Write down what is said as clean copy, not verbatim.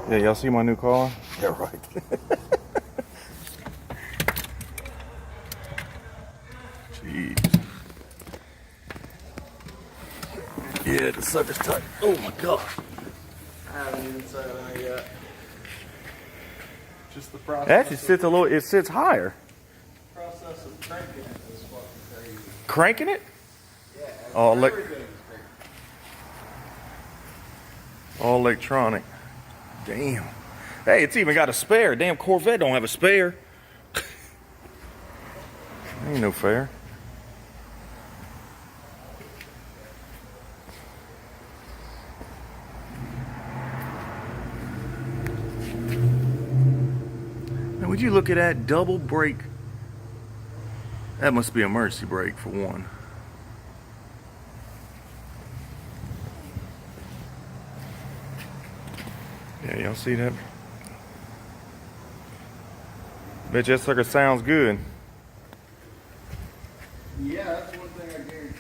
Yeah, y'all see my new car? Yeah, right. Jeez. Yeah, the sucker's tight. Oh my god. I haven't even said that yet. Just the It process. actually sits a little, it sits higher. Process of cranking it is fucking crazy. Cranking it? Yeah. Oh, Everything's crazy. all electronic. Damn. Hey, it's even got a spare. Damn Corvette don't have a spare. Ain't no fair. Now, would you look at that double brake? That must be a Mercy brake for one. Yeah, y'all see that? Bet you that sucker sounds good. Yeah, that's one thing I guarantee.